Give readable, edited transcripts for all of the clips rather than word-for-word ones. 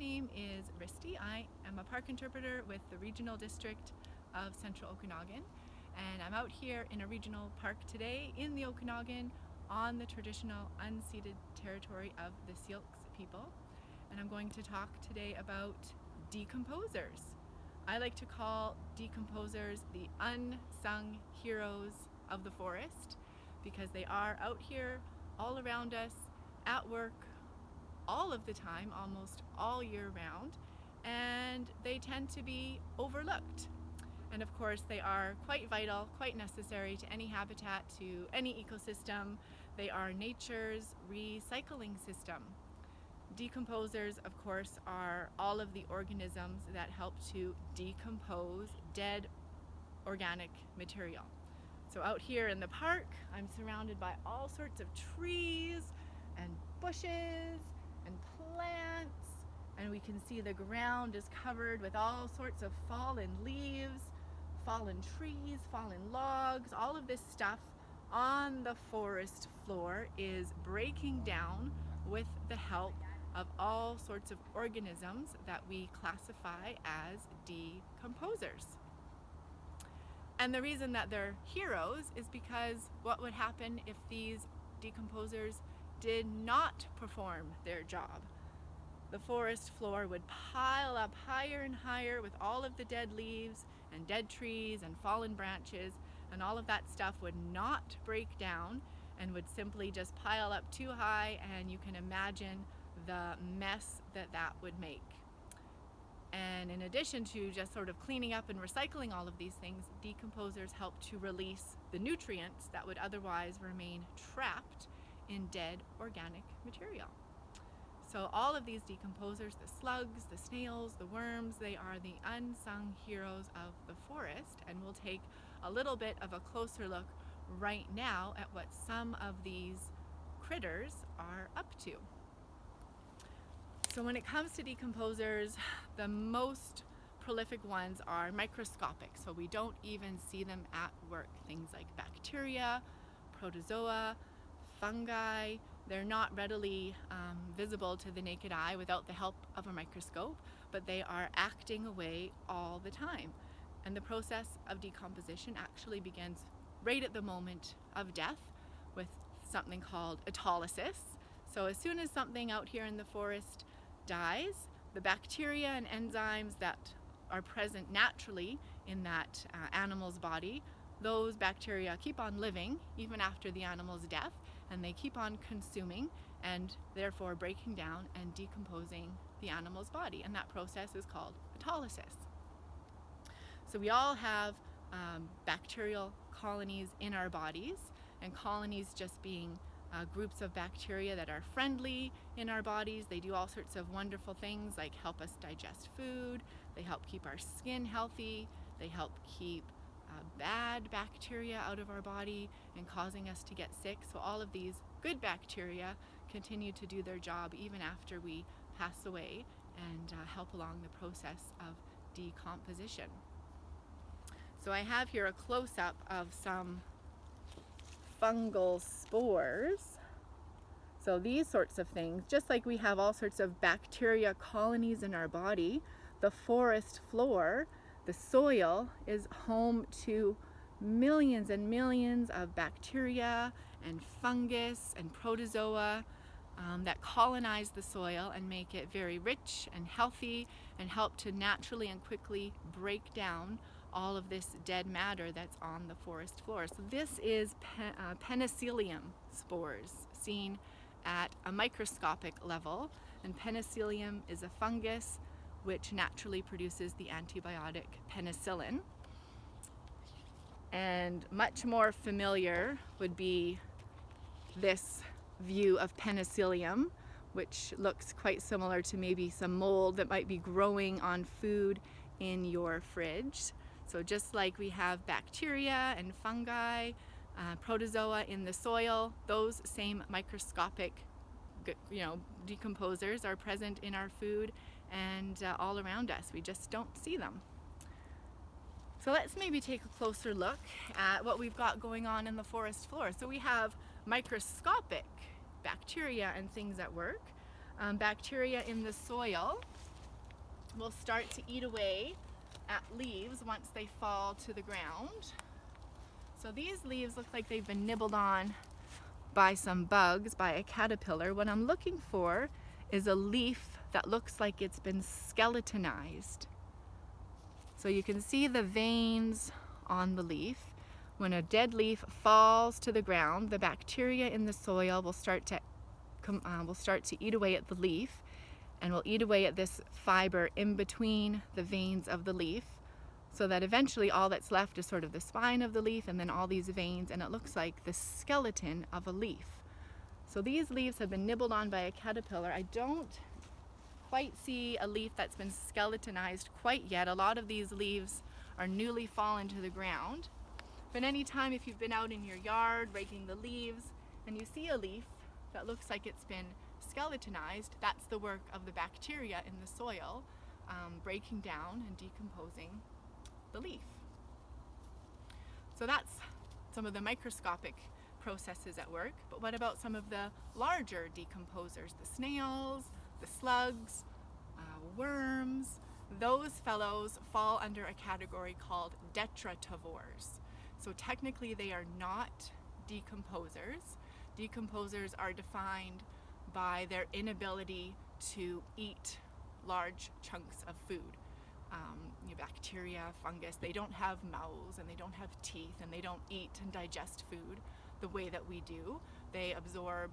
name is Risty. I am a park interpreter with the Regional District of Central Okanagan, and I'm out here in a regional park today in the Okanagan on the traditional unceded territory of the Syilx people, and I'm going to talk today about decomposers. I like to call decomposers the unsung heroes of the forest because they are out here all around us at work all of the time, almost all year round, and they tend to be overlooked. And of course they are quite vital, quite necessary to any habitat, to any ecosystem. They are nature's recycling system. Decomposers, of course, are all of the organisms that help to decompose dead organic material. So out here in the park, I'm surrounded by all sorts of trees and bushes and plants, and we can see the ground is covered with all sorts of fallen leaves, fallen trees, fallen logs. All of this stuff on the forest floor is breaking down with the help of all sorts of organisms that we classify as decomposers. And the reason that they're heroes is because what would happen if these decomposers did not perform their job? The forest floor would pile up higher and higher with all of the dead leaves and dead trees and fallen branches, and all of that stuff would not break down and would simply just pile up too high, and you can imagine the mess that that would make. And in addition to just sort of cleaning up and recycling all of these things, decomposers help to release the nutrients that would otherwise remain trapped in dead organic material. So all of these decomposers, the slugs, the snails, the worms, they are the unsung heroes of the forest, and we'll take a little bit of a closer look right now at what some of these critters are up to. So when it comes to decomposers, the most prolific ones are microscopic, so we don't even see them at work. Things like bacteria, protozoa, fungi, they're not readily visible to the naked eye without the help of a microscope, but they are acting away all the time. And the process of decomposition actually begins right at the moment of death with something called autolysis. So as soon as something out here in the forest dies, the bacteria and enzymes that are present naturally in that animal's body, those bacteria keep on living even after the animal's death, and they keep on consuming and therefore breaking down and decomposing the animal's body, and that process is called autolysis. So we all have bacterial colonies in our bodies, and colonies just being groups of bacteria that are friendly in our bodies. They do all sorts of wonderful things like help us digest food, they help keep our skin healthy, they help keep bad bacteria out of our body and causing us to get sick. So all of these good bacteria continue to do their job even after we pass away and help along the process of decomposition. So I have here a close-up of some fungal spores. So these sorts of things, just like we have all sorts of bacteria colonies in our body, the forest floor, the soil, is home to millions and millions of bacteria and fungus and protozoa that colonize the soil and make it very rich and healthy and help to naturally and quickly break down all of this dead matter that's on the forest floor. So this is penicillium spores seen at a microscopic level, and penicillium is a fungus which naturally produces the antibiotic penicillin. And much more familiar would be this view of penicillium, which looks quite similar to maybe some mold that might be growing on food in your fridge. So just like we have bacteria and fungi, protozoa in the soil, those same microscopic decomposers are present in our food and all around us. We just don't see them. So let's maybe take a closer look at what we've got going on in the forest floor. So we have microscopic bacteria and things at work. Bacteria in the soil will start to eat away at leaves once they fall to the ground. So these leaves look like they've been nibbled on by some bugs, by a caterpillar. What I'm looking for is a leaf that looks like it's been skeletonized. So you can see the veins on the leaf. When a dead leaf falls to the ground, the bacteria in the soil will start to eat away at the leaf, and will eat away at this fiber in between the veins of the leaf, so that eventually all that's left is sort of the spine of the leaf and then all these veins, and it looks like the skeleton of a leaf. So these leaves have been nibbled on by a caterpillar. I don't quite see a leaf that's been skeletonized quite yet. A lot of these leaves are newly fallen to the ground. But anytime if you've been out in your yard raking the leaves and you see a leaf that looks like it's been skeletonized, that's the work of the bacteria in the soil breaking down and decomposing the leaf. So that's some of the microscopic processes at work. But what about some of the larger decomposers, the snails, the slugs, worms? Those fellows fall under a category called detritivores. So technically they are not decomposers. Decomposers are defined by their inability to eat large chunks of food. Bacteria, fungus, they don't have mouths and they don't have teeth and they don't eat and digest food the way that we do. They absorb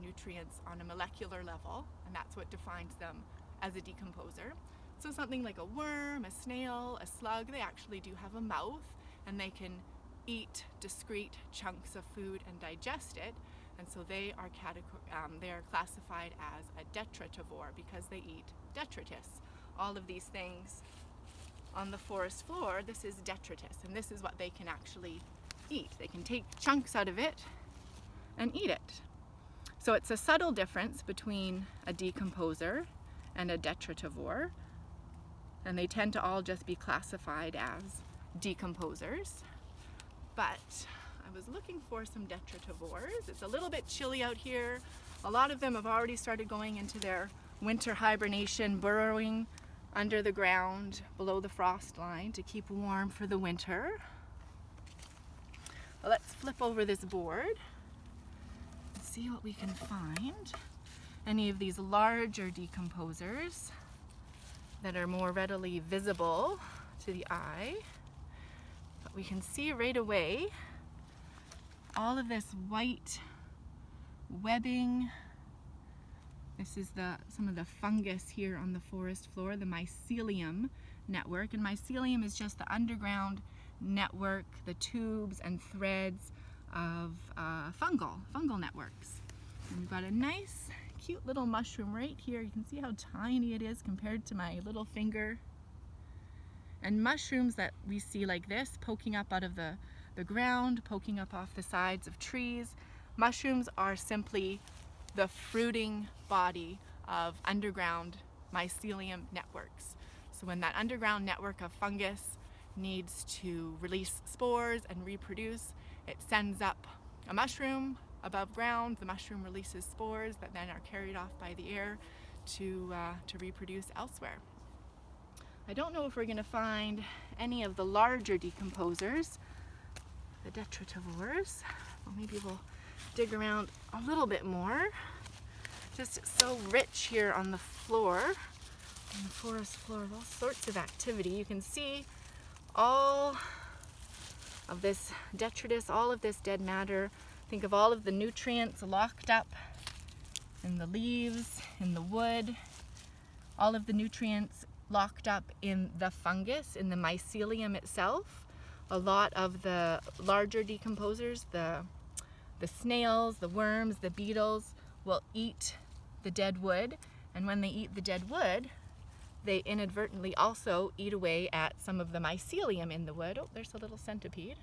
nutrients on a molecular level, and that's what defines them as a decomposer. So something like a worm, a snail, a slug, they actually do have a mouth and they can eat discrete chunks of food and digest it, and so they are classified as a detritivore because they eat detritus. All of these things on the forest floor, this is detritus, and this is what they can actually eat. They can take chunks out of it and eat it. So it's a subtle difference between a decomposer and a detritivore, and they tend to all just be classified as decomposers. But I was looking for some detritivores. It's a little bit chilly out here. A lot of them have already started going into their winter hibernation, burrowing under the ground below the frost line to keep warm for the winter. Well, let's flip over this board and see what we can find. Any of these larger decomposers that are more readily visible to the eye. But we can see right away all of this white webbing. This is some of the fungus here on the forest floor, the mycelium network. And mycelium is just the underground network, the tubes and threads of fungal networks. And we've got a nice, cute little mushroom right here. You can see how tiny it is compared to my little finger. And mushrooms that we see like this, poking up out of the ground, poking up off the sides of trees. Mushrooms are simply the fruiting body of underground mycelium networks. So when that underground network of fungus needs to release spores and reproduce, it sends up a mushroom above ground. The mushroom releases spores that then are carried off by the air to reproduce elsewhere. I don't know if we're going to find any of the larger decomposers, the detritivores. Well, maybe we'll dig around a little bit more. Just so rich here on the floor, on the forest floor, all sorts of activity. You can see all of this detritus, all of this dead matter. Think of all of the nutrients locked up in the leaves, in the wood, all of the nutrients locked up in the fungus, in the mycelium itself. A lot of the larger decomposers, the snails, the worms, the beetles, will eat the dead wood, and when they eat the dead wood, they inadvertently also eat away at some of the mycelium in the wood. Oh, there's a little centipede.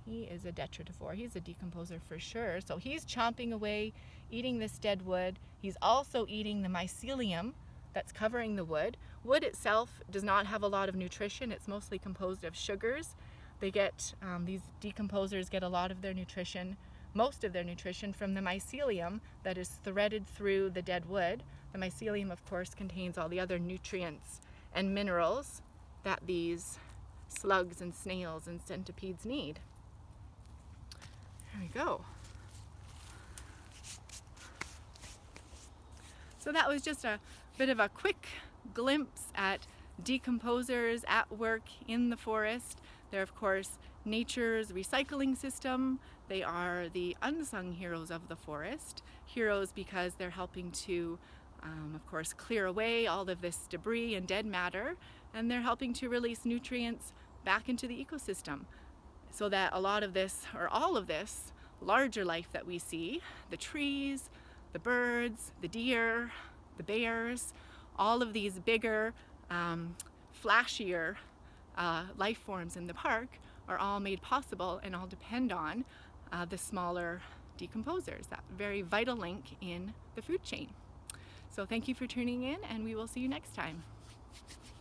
He is a detritivore. He's a decomposer for sure. So he's chomping away, eating this dead wood. He's also eating the mycelium that's covering the wood. Wood itself does not have a lot of nutrition. It's mostly composed of sugars. These decomposers get a lot of their nutrition most of their nutrition from the mycelium that is threaded through the dead wood. The mycelium, of course, contains all the other nutrients and minerals that these slugs and snails and centipedes need. There we go. So that was just a bit of a quick glimpse at decomposers at work in the forest. They're, of course, nature's recycling system. They are the unsung heroes of the forest. Heroes because they're helping to, of course, clear away all of this debris and dead matter, and they're helping to release nutrients back into the ecosystem so that a lot of this, or all of this, larger life that we see, the trees, the birds, the deer, the bears, all of these bigger, flashier life forms in the park are all made possible and all depend on the smaller decomposers, that very vital link in the food chain. So thank you for tuning in, and we will see you next time.